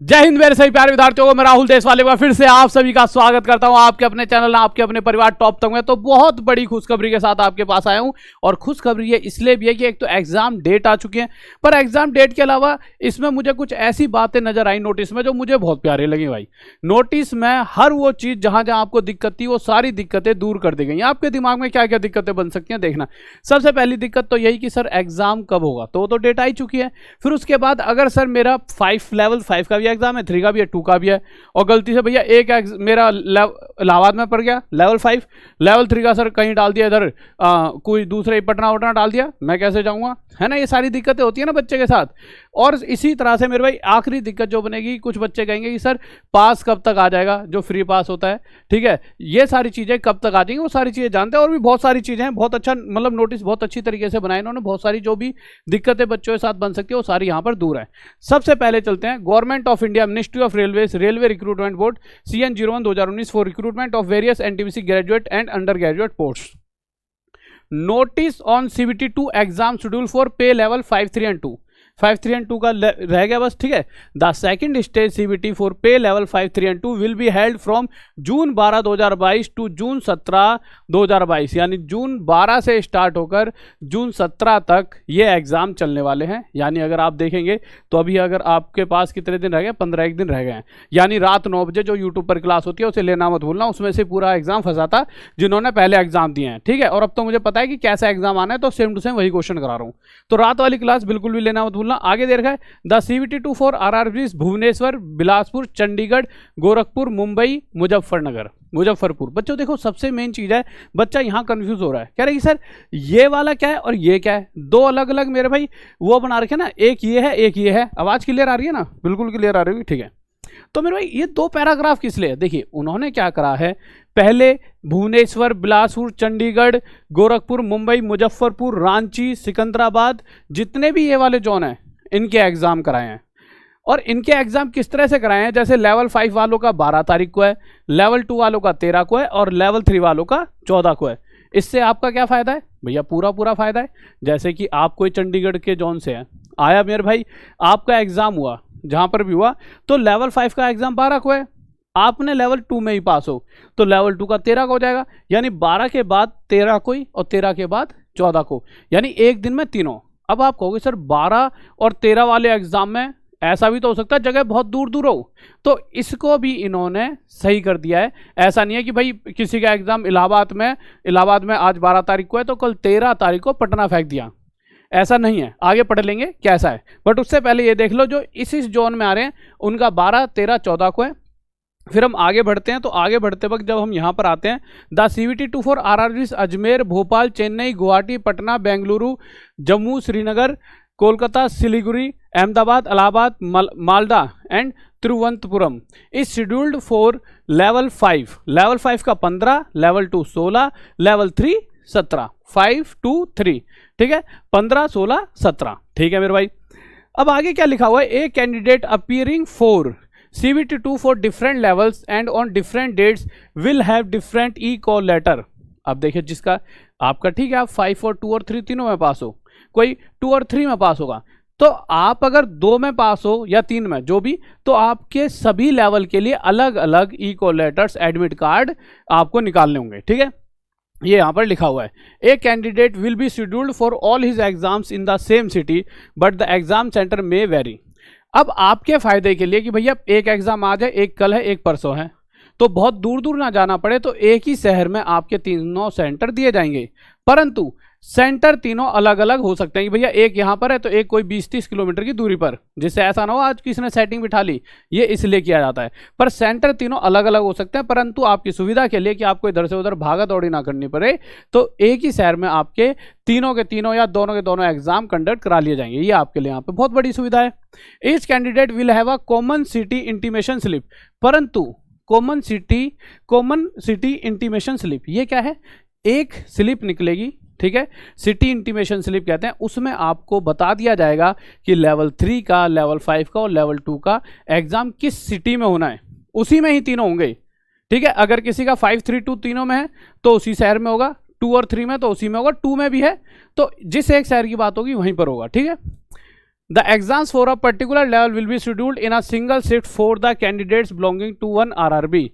जय हिंद मेरे सभी प्यारे विद्यार्थियों को, मैं राहुल देशवाले का फिर से आप सभी का स्वागत करता हूं आपके अपने चैनल आपके अपने परिवार टॉप तक में। तो बहुत बड़ी खुशखबरी के साथ आपके पास आया हूं और खुशखबरी ये इसलिए भी है कि एक तो एग्जाम डेट आ चुकी है, पर एग्जाम डेट के अलावा इसमें मुझे कुछ ऐसी बातें नजर आई नोटिस में जो मुझे बहुत प्यारी लगी। भाई नोटिस में हर वो चीज जहां जहां आपको दिक्कत थी वो सारी दिक्कतें दूर कर दी गई। आपके दिमाग में क्या क्या दिक्कतें बन सकती हैं देखना। सबसे पहली दिक्कत तो यही कि सर एग्जाम कब होगा, तो डेट आई चुकी है। फिर उसके बाद अगर सर मेरा लेवल 5 का भी एग्जाम है, 3 का भी है, 2 का भी है, और गलती से भैया एक मेरा इलाहाबाद में पड़ गया लेवल 5, लेवल 3 का सर कहीं डाल दिया इधर कोई दूसरे पटना वटना डाल दिया, मैं कैसे जाऊंगा, है ना। ये सारी दिक्कतें होती है ना बच्चे के साथ। और इसी तरह से मेरे भाई आखिरी दिक्कत जो बनेगी, कुछ बच्चे कहेंगे कि सर पास कब तक आ जाएगा, जो फ्री पास होता है, ठीक है, ये सारी चीजें कब तक आ जाएंगी, वो सारी चीजें जानते हैं। और भी बहुत सारी चीजें हैं, बहुत अच्छा मतलब नोटिस बहुत अच्छी तरीके से बनाए इन्होंने। बहुत सारी जो भी दिक्कतें बच्चों के साथ बन सकती है वो सारी यहाँ पर दूर है। सबसे पहले चलते हैं government of India ministry of railways railway recruitment board CN01 2019 for recruitment of various NTPC graduate and under graduate post. Notice on CBT 2 exam schedule for pay level 5, 3 and 2। 5, 3 and 2 का रह गया बस, ठीक है। The second stage CBT for pay level 5, 3 and 2 will be held from June 12 2022 to June 17 2022, यानी जून 12 से start होकर जून 17 तक ये एग्जाम चलने वाले हैं। यानी अगर आप देखेंगे तो अभी अगर आपके पास कितने दिन रह गए, 15 दिन रह गए हैं। यानी रात 9 बजे जो यूट्यूब पर क्लास होती है उसे लेना मत भूलना, उसमें से पूरा एग्जाम फंसा था जिन्होंने पहले एग्जाम दिए हैं, ठीक है। और अब तो मुझे पता है कि कैसा एग्जाम आना है, तो सेम टू सेम वही क्वेश्चन करा रहा हूँ। तो रात वाली क्लास बिल्कुल भी लेना मत भूलना। आगे दे रखा है the CBT 2 for RRBs Bhubaneswar, Bilaspur, Chandigarh, Gorakhpur, Mumbai, Muzaffarpur. बच्चों देखो सबसे मेन चीज है, बच्चा यहाँ कंफ्यूज हो रहा है, कह रहे कि सर ये वाला क्या है और ये क्या है, दो अलग अलग मेरे भाई वो बना रखे ना, एक ये है एक ये है। आवाज क्लियर आ रही है ना, बिल्कुल क्लियर आ रही है, ठीक है। तो मेरे भाई ये 2 पैराग्राफ किस लिए, देखिए उन्होंने क्या करा है, पहले भुवनेश्वर, बिलासपुर, चंडीगढ़, गोरखपुर, मुंबई, मुजफ्फरपुर, रांची, सिकंदराबाद, जितने भी ये वाले जोन हैं इनके एग्जाम कराए हैं। और इनके एग्जाम किस तरह से कराए हैं, जैसे लेवल 5 वालों का 12 तारीख को है, लेवल 2 वालों का 13 को है और लेवल 3 वालों का 14 को है। इससे आपका क्या फायदा है भैया, पूरा फायदा है। जैसे कि आप कोई चंडीगढ़ के जोन से हैं, आया मेरे भाई, आपका एग्जाम हुआ जहां पर भी हुआ, तो लेवल 5 का एग्जाम 12 को है, आपने लेवल 2 में ही पास हो तो लेवल 2 का 13 को हो जाएगा। यानी 12 के बाद 13 को ही और 13 के बाद 14 को, यानी एक दिन में तीनों। अब आप कहोगे सर 12 और 13 वाले एग्जाम में ऐसा भी तो हो सकता है जगह बहुत दूर दूर हो, तो इसको भी इन्होंने सही कर दिया है। ऐसा नहीं है कि भाई किसी का एग्जाम इलाहाबाद में आज 12 तारीख को है तो कल 13 तारीख को पटना फेंक दिया, ऐसा नहीं है। आगे पढ़ लेंगे कैसा है, बट उससे पहले ये देख लो जो इस जोन में आ रहे हैं उनका 12, 13, 14 को है। फिर हम आगे बढ़ते हैं, तो आगे बढ़ते वक्त जब हम यहाँ पर आते हैं, the CBT 2 for RRBs Ajmer, Bhopal, Chennai, Guwahati, Patna, Bengaluru, Jammu, Srinagar, Kolkata, Siliguri, Ahmedabad, Allahabad, Malda and Thiruvananthapuram is scheduled for level 5। Level 5 का 15, लेवल 2 16, लेवल 3 17, 5 2 3, ठीक है, 15 16 17, ठीक है मेरे भाई। अब आगे क्या लिखा हुआ है, a candidate appearing for CBT 2 for different levels and on different dates will have different e-call letter। अब देखिए जिसका आपका ठीक है, आप 5 और 2 और 3 तीनों में पास हो, कोई 2 और 3 में पास होगा, तो आप अगर 2 में पास हो या 3 में जो भी, तो आपके सभी लेवल के लिए अलग अलग e-call लेटर्स, एडमिट कार्ड आपको निकालने होंगे, ठीक है। ये यहाँ पर लिखा हुआ है, a candidate will be scheduled for all his exams in the same city but the exam centre may very. अब आपके फायदे के लिए कि भैया एक एग्जाम आज है, एक कल है, एक परसों है, तो बहुत दूर दूर ना जाना पड़े, तो एक ही शहर में आपके तीनों सेंटर दिए जाएंगे, परंतु सेंटर तीनों अलग अलग हो सकते हैं कि भैया एक यहाँ पर है तो एक कोई 20-30 किलोमीटर की दूरी पर, जिससे ऐसा ना हो आज किसी ने सेटिंग बिठा ली, ये इसलिए किया जाता है। पर सेंटर तीनों अलग अलग हो सकते हैं, परंतु आपकी सुविधा के लिए कि आपको इधर से उधर भागा दौड़ी ना करनी पड़े, तो एक ही शहर में आपके तीनों के तीनों या दोनों के दोनों एग्जाम कंडक्ट करा लिए जाएंगे। ये आपके लिए यहाँ पे बहुत बड़ी सुविधा है। Each candidate will have a common city intimation slip, परंतु कॉमन सिटी इंटीमेशन स्लिप ये क्या है, एक स्लिप निकलेगी, ठीक है, सिटी इंटीमेशन स्लिप कहते हैं, उसमें आपको बता दिया जाएगा कि लेवल 3 का, लेवल 5 का और लेवल 2 का एग्जाम किस सिटी में होना है, उसी में ही तीनों होंगे, ठीक है। अगर किसी का 5, 3, 2 तीनों में है तो उसी शहर में होगा, 2 और 3 में तो उसी में होगा, 2 में भी है तो जिस एक शहर की बात होगी वहीं पर होगा, ठीक है। The exams for a particular level will be scheduled in a single shift for the candidates belonging to one RRB.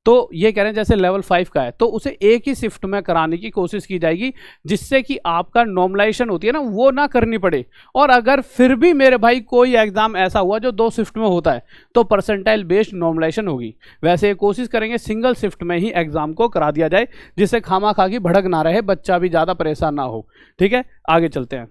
तो ये कह रहे हैं जैसे लेवल 5 का है तो उसे एक ही शिफ्ट में कराने की कोशिश की जाएगी, जिससे कि आपका नॉर्मलाइजेशन होती है ना वो ना करनी पड़े। और अगर फिर भी मेरे भाई कोई एग्जाम ऐसा हुआ जो 2 शिफ्ट में होता है तो परसेंटाइल बेस्ड नॉर्मलाइजेशन होगी। वैसे कोशिश करेंगे सिंगल शिफ्ट में ही एग्जाम को करा दिया जाए, जिससे खामा की भड़क ना रहे, बच्चा भी ज़्यादा परेशान ना हो। ठीक है, आगे चलते हैं।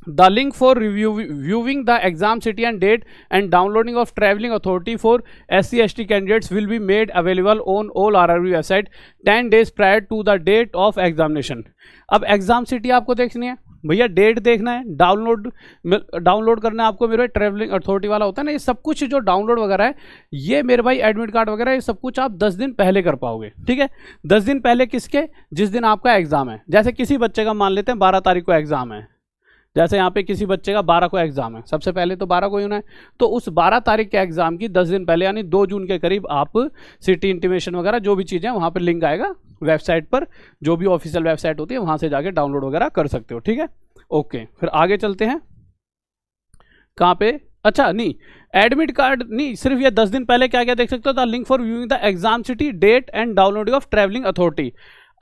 The link for viewing the exam city and date and downloading of traveling authority for SC/ST candidates will be made available on all RRB website 10 days prior to the date of examination। अब exam city आपको देखनी है भैया, date देखना है, download करना है आपको मेरे भाई, ट्रैवलिंग अथॉरिटी वाला होता है ना, ये सब कुछ जो डाउनलोड वगैरह है ये मेरे भाई एडमिट कार्ड वगैरह ये सब कुछ आप 10 दिन पहले कर पाओगे। ठीक है, 10 दिन पहले किसके, जिस दिन आपका एग्जाम है। जैसे किसी बच्चे का मान लेते हैं 12 तारीख को एग्जाम है, जैसे यहाँ पे किसी बच्चे का 12 को एग्जाम है, सबसे पहले तो 12 को ही होना है, तो उस 12 तारीख के एग्जाम की 10 दिन पहले यानी 2 जून के करीब आप सिटी इंटीमेशन वगैरह जो भी चीज़ें वहाँ पर लिंक आएगा वेबसाइट पर, जो भी ऑफिशियल वेबसाइट होती है वहाँ से जाके डाउनलोड वगैरह कर सकते हो। ठीक है, ओके, फिर आगे चलते हैं। कहाँ पे, अच्छा नहीं, एडमिट कार्ड नहीं, सिर्फ ये 10 दिन पहले क्या क्या देख सकते हो, the link for viewing the exam city, date and downloading of travelling authority.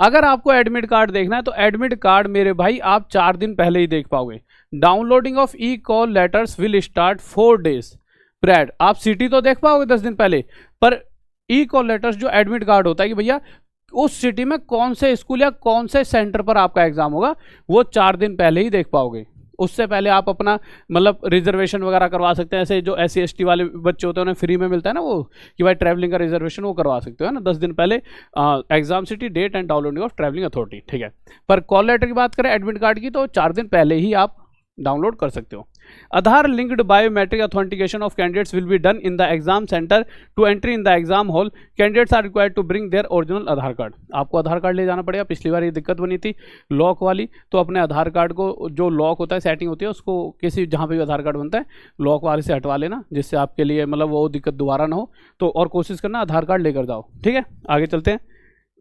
अगर आपको एडमिट कार्ड देखना है तो एडमिट कार्ड मेरे भाई आप 4 दिन पहले ही देख पाओगे। Downloading of E call letters will start 4 days prior. आप सिटी तो देख पाओगे 10 दिन पहले, पर ई कॉल लेटर्स जो एडमिट कार्ड होता है कि भैया उस सिटी में कौन से स्कूल या कौन से सेंटर पर आपका एग्जाम होगा, वो 4 दिन पहले ही देख पाओगे। उससे पहले आप अपना मतलब रिजर्वेशन वगैरह करवा सकते हैं। ऐसे जो SC/ST वाले बच्चे होते हैं उन्हें फ्री में मिलता है ना वो, कि भाई ट्रैवलिंग का रिजर्वेशन वो करवा सकते हो है ना 10 दिन पहले, exam city, date and downloading of travelling authority. ठीक है, पर कॉल लेटर की बात करें एडमिट कार्ड की तो 4 दिन पहले ही आप डाउनलोड कर सकते हो। Aadhaar linked biometric authentication of candidates will be done in the exam centre to entry in the exam hall. Candidates are required to bring their original Aadhaar card. आपको आधार कार्ड ले जाना पड़ेगा। पिछली बार ये दिक्कत बनी थी लॉक वाली, तो अपने आधार कार्ड को जो लॉक होता है, सेटिंग होती है, उसको किसी जहाँ पे भी आधार कार्ड बनता है लॉक वाले से हटवा लेना, जिससे आपके लिए मतलब वो दिक्कत दोबारा ना हो। तो और कोशिश करना आधार कार्ड लेकर जाओ। ठीक है, आगे चलते हैं।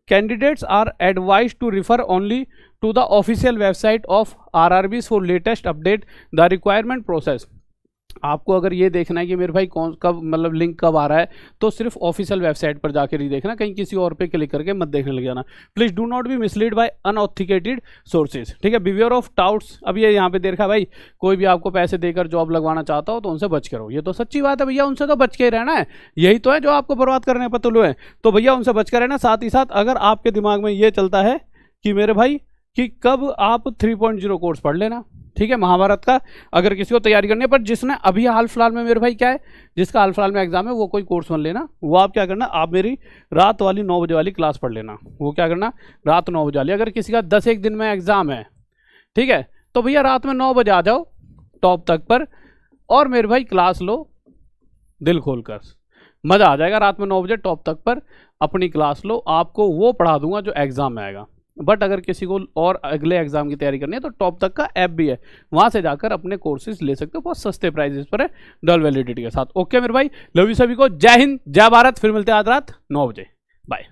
Candidates are advised to refer only to the official website of RRBs for latest update the requirement process। आपको अगर ये देखना है कि मेरे भाई कौन कब मतलब लिंक कब आ रहा है, तो सिर्फ ऑफिशियल वेबसाइट पर जाकर ही देखना, कहीं किसी और पे क्लिक करके मत देखने लग जाना। Please do not be misled by unauthenticated sources. ठीक है, बिवेयर ऑफ डाउट्स। अब ये यहाँ पे देखा भाई, कोई भी आपको पैसे देकर जॉब लगवाना चाहता हो तो उनसे बच करो। ये तो सच्ची बात है भैया, उनसे तो बच के ही रहना है, यही तो है जो आपको बर्बाद करने पर तुले हैं। तो भैया उनसे बच कर रहना। साथ ही साथ अगर आपके दिमाग में ये चलता है कि मेरे भाई कि कब आप 3.0 कोर्स पढ़ लेना, ठीक है, महाभारत का, अगर किसी को तैयारी करनी है, पर जिसने अभी हाल फिलहाल में मेरे भाई क्या है, जिसका हाल फिलहाल में एग्जाम है, वो कोई कोर्स मत लेना। वो आप क्या करना, आप मेरी रात वाली 9 बजे वाली क्लास पढ़ लेना। वो क्या करना, रात 9 बजे वाली। अगर किसी का 10-1 दिन में एग्जाम है, ठीक है, तो भैया रात में 9 बजे आ जाओ टॉप तक पर, और मेरे भाई क्लास लो दिल खोल कर, मज़ा आ जाएगा। रात में 9 बजे टॉप तक पर अपनी क्लास लो, आपको वो पढ़ा दूंगा जो एग्जाम में आएगा। बट अगर किसी को और अगले एग्जाम की तैयारी करनी है तो टॉप तक का ऐप भी है, वहां से जाकर अपने कोर्सेज ले सकते हो, बहुत सस्ते प्राइजेस पर है, डबल वैलिडिटी के साथ। ओके मेरे भाई, लव यू सभी को, जय हिंद जय भारत। फिर मिलते हैं आज रात 9 बजे, बाय।